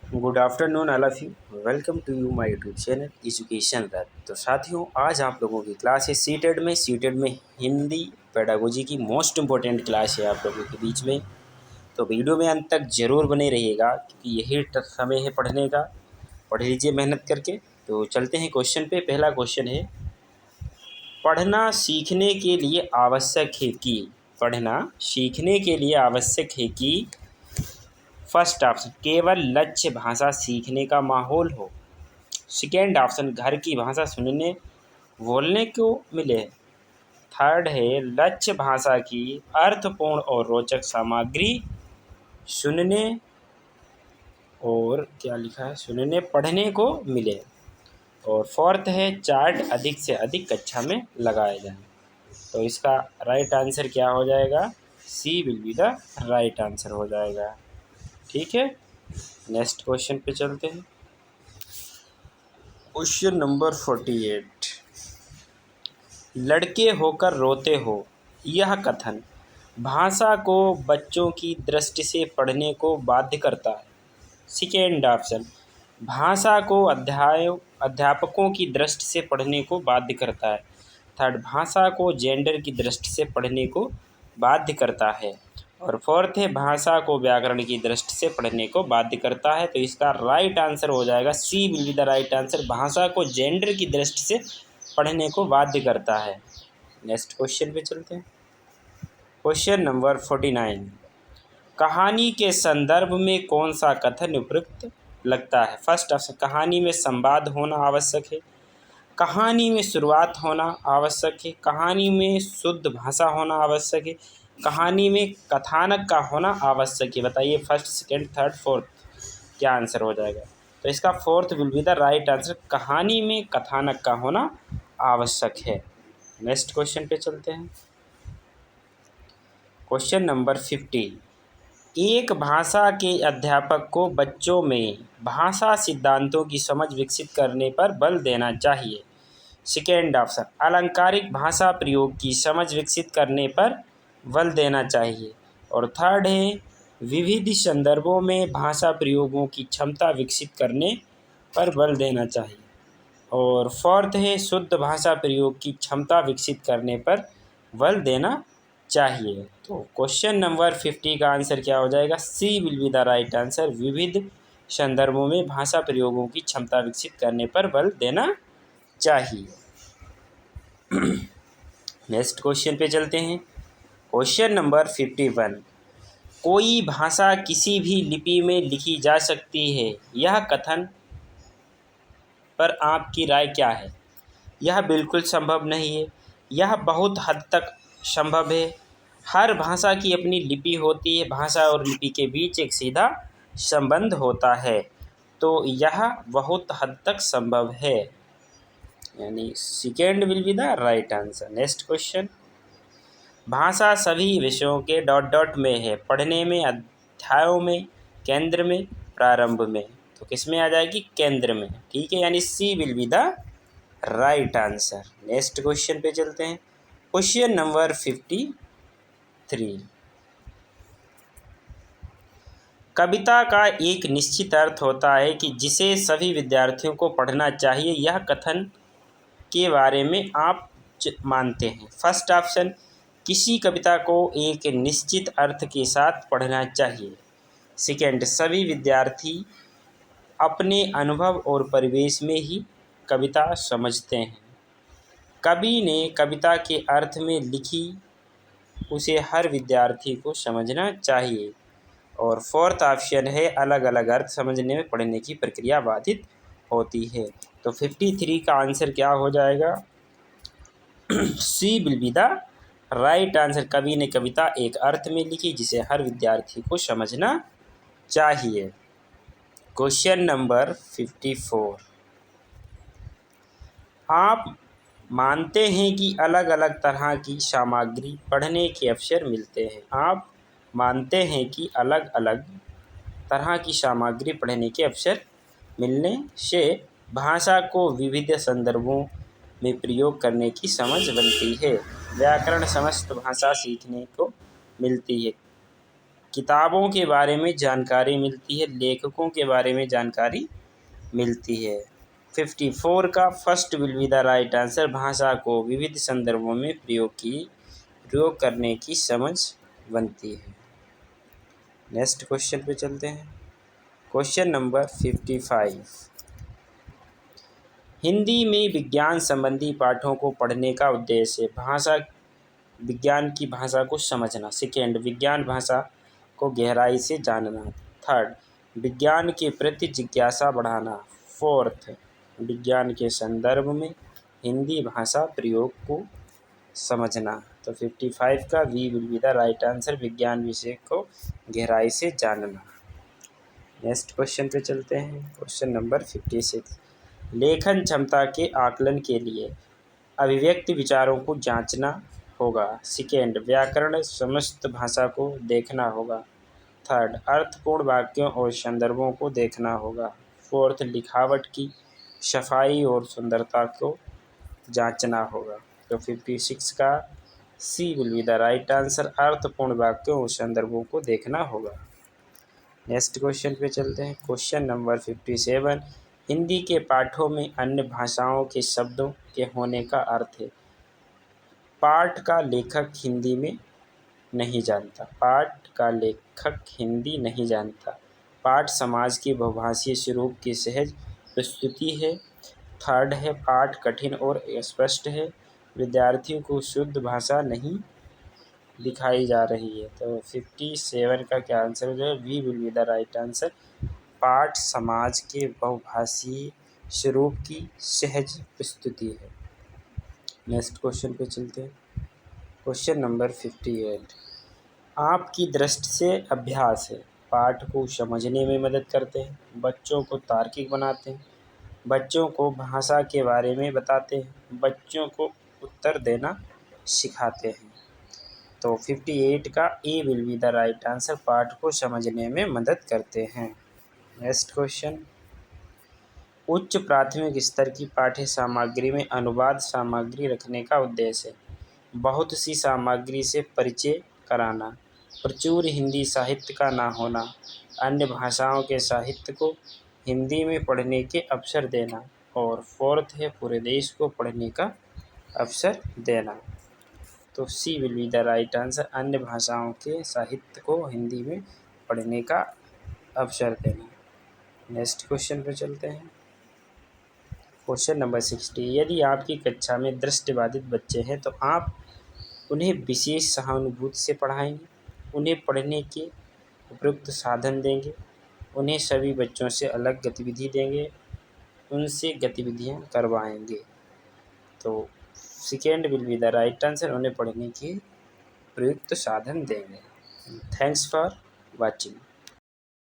Good afternoon all of you. Welcome to you my YouTube channel education lab. तो साथियों, आज आप लोगों की क्लास है सीटेड में हिंदी पेडागोजी की मोस्ट इम्पोर्टेंट क्लास है आप लोगों के बीच में। तो वीडियो में अंत तक ज़रूर बने रहिएगा क्योंकि यही समय है पढ़ने का। पढ़ लीजिए मेहनत करके। तो चलते हैं क्वेश्चन पे। पहला क्वेश्चन है, पढ़ना सीखने के लिए आवश्यक है कि पढ़ना सीखने के लिए आवश्यक है कि फर्स्ट ऑप्शन केवल लक्ष्य भाषा सीखने का माहौल हो। सेकेंड ऑप्शन घर की भाषा सुनने बोलने को मिले। थर्ड है लक्ष्य भाषा की अर्थपूर्ण और रोचक सामग्री सुनने और क्या लिखा है सुनने पढ़ने को मिले। और फोर्थ है चार्ट अधिक से अधिक कक्षा में लगाए जाएं। तो इसका राइट आंसर क्या हो जाएगा? C will be the right answer हो जाएगा। ठीक है, नेक्स्ट क्वेश्चन पे चलते हैं। क्वेश्चन नंबर 48, लड़के होकर रोते हो, यह कथन भाषा को बच्चों की दृष्टि से पढ़ने को बाध्य करता है। सेकेंड ऑप्शन भाषा को अध्यापकों की दृष्टि से पढ़ने को बाध्य करता है। थर्ड भाषा को जेंडर की दृष्टि से पढ़ने को बाध्य करता है। और फोर्थ है भाषा को व्याकरण की दृष्टि से पढ़ने को बाध्य करता है। तो इसका राइट आंसर हो जाएगा C will be the right answer, भाषा को जेंडर की दृष्टि से पढ़ने को बाध्य करता है। नेक्स्ट क्वेश्चन पे चलते हैं। क्वेश्चन नंबर 49, कहानी के संदर्भ में कौन सा कथन उपयुक्त लगता है? फर्स्ट ऑप्शन कहानी में संवाद होना आवश्यक है, कहानी में शुरुआत होना आवश्यक है, कहानी में शुद्ध भाषा होना आवश्यक है, कहानी में कथानक का होना आवश्यक है। बताइए फर्स्ट सेकेंड थर्ड फोर्थ क्या आंसर हो जाएगा? तो इसका fourth will be the right answer, कहानी में कथानक का होना आवश्यक है। नेक्स्ट क्वेश्चन पे चलते हैं। क्वेश्चन नंबर 50, एक भाषा के अध्यापक को बच्चों में भाषा सिद्धांतों की समझ विकसित करने पर बल देना चाहिए। सेकेंड ऑप्शन अलंकारिक भाषा प्रयोग की समझ विकसित करने पर बल देना चाहिए। और थर्ड है विविध संदर्भों में भाषा प्रयोगों की क्षमता विकसित करने पर बल देना चाहिए। और फोर्थ है शुद्ध भाषा प्रयोग की क्षमता विकसित करने पर बल देना चाहिए। तो क्वेश्चन नंबर 50 का आंसर क्या हो जाएगा? C will be the right answer, विविध संदर्भों में भाषा प्रयोगों की क्षमता विकसित करने पर बल देना चाहिए। नेक्स्ट क्वेश्चन पे चलते हैं। क्वेश्चन नंबर 51, कोई भाषा किसी भी लिपि में लिखी जा सकती है, यह कथन पर आपकी राय क्या है? यह बिल्कुल संभव नहीं है, यह बहुत हद तक संभव है। हर भाषा की अपनी लिपि होती है, भाषा और लिपि के बीच एक सीधा संबंध होता है। तो यह बहुत हद तक संभव है, यानी second will be the right answer. Next question, भाषा सभी विषयों के डॉट डॉट में है, पढ़ने में, अध्यायों में, केंद्र में, प्रारंभ में। तो किस में आ जाएगी? केंद्र में। ठीक है, यानी C will be the right answer. Next question पे चलते हैं। क्वेश्चन नंबर 53, कविता का एक निश्चित अर्थ होता है कि जिसे सभी विद्यार्थियों को पढ़ना चाहिए, यह कथन के बारे में आप मानते हैं? फर्स्ट ऑप्शन किसी कविता को एक निश्चित अर्थ के साथ पढ़ना चाहिए। सेकेंड सभी विद्यार्थी अपने अनुभव और परिवेश में ही कविता समझते हैं। कवि ने कविता के अर्थ में लिखी, उसे हर विद्यार्थी को समझना चाहिए। और फोर्थ ऑप्शन है अलग अलग अर्थ समझने में पढ़ने की प्रक्रिया बाधित होती है। तो 53 का आंसर क्या हो जाएगा? C will be the right answer, कवि ने कविता एक अर्थ में लिखी जिसे हर विद्यार्थी को समझना चाहिए। क्वेश्चन नंबर 54, आप मानते हैं कि अलग अलग तरह की सामग्री पढ़ने के अवसर मिलते हैं। आप मानते हैं कि अलग अलग तरह की सामग्री पढ़ने के अवसर मिलने से भाषा को विविध संदर्भों में प्रयोग करने की समझ बनती है। व्याकरण समस्त भाषा सीखने को मिलती है। किताबों के बारे में जानकारी मिलती है, लेखकों के बारे में जानकारी मिलती है। 54 का first will be the right answer. भाषा को विविध संदर्भों में प्रयोग करने की समझ बनती है। नेक्स्ट क्वेश्चन पे चलते हैं। Question number 55। हिंदी में विज्ञान संबंधी पाठों को पढ़ने का उद्देश्य भाषा विज्ञान की भाषा को समझना। सेकेंड, विज्ञान भाषा को गहराई से जानना। थर्ड, विज्ञान के प्रति जिज्ञासा बढ़ाना। फोर्थ, विज्ञान के संदर्भ में हिंदी भाषा प्रयोग को समझना। तो 55 का we will be the right answer, विज्ञान विषय को गहराई से जानना। नेक्स्ट क्वेश्चन पे चलते हैं। Question number 56। लेखन क्षमता के आकलन के लिए अभिव्यक्ति विचारों को जांचना होगा। सेकेंड, व्याकरण समस्त भाषा को देखना होगा। थर्ड, अर्थपूर्ण वाक्यों और संदर्भों को देखना होगा। फोर्थ, लिखावट की सफाई और सुंदरता को जांचना होगा। तो 56 का C will be the right answer, अर्थपूर्ण वाक्यों और संदर्भों को देखना होगा। नेक्स्ट क्वेश्चन पे चलते हैं। Question number 57। हिंदी के पाठों में अन्य भाषाओं के शब्दों के होने का अर्थ है। पाठ का लेखक हिंदी में नहीं जानता। पाठ का लेखक हिंदी नहीं जानता। पाठ समाज के बहुभाषीय स्वरूप की सहज प्रस्तुति है। थर्ड है, पाठ कठिन और स्पष्ट है। विद्यार्थियों को शुद्ध भाषा नहीं दिखाई जा रही है। तो 57 का क्या आंसर हो जाएगा? We will be the right answer, पाठ समाज के बहुभाषीय स्वरूप की सहज प्रस्तुति है। नेक्स्ट क्वेश्चन पे चलते हैं। Question number 58। आपकी दृष्टि से अभ्यास है। पाठ को समझने में मदद करते हैं, बच्चों को तार्किक बनाते हैं, बच्चों को भाषा के बारे में बताते हैं, बच्चों को उत्तर देना सिखाते हैं। तो 58 का A will be the right answer, पाठ को समझने में मदद करते हैं। Next question. उच्च प्राथमिक स्तर की पाठ्य सामग्री में अनुवाद सामग्री रखने का उद्देश्य है। बहुत सी सामग्री से परिचय कराना, प्रचुर हिंदी साहित्य का ना होना, अन्य भाषाओं के साहित्य को हिंदी में पढ़ने के अवसर देना, और फोर्थ है, पूरे देश को पढ़ने का अवसर देना। तो C will be the right answer, अन्य भाषाओं के साहित्य को हिंदी में पढ़ने का अवसर देना। नेक्स्ट क्वेश्चन पे चलते हैं। Question number 60। यदि आपकी कक्षा में दृष्टिबाधित बच्चे हैं तो आप उन्हें विशेष सहानुभूति से पढ़ाएंगे, उन्हें पढ़ने के उपयुक्त साधन देंगे, उन्हें सभी बच्चों से अलग गतिविधि देंगे, उनसे गतिविधियां करवाएंगे। तो second will be the right answer, उन्हें पढ़ने के प्रयुक्त साधन देंगे। Thanks for watching.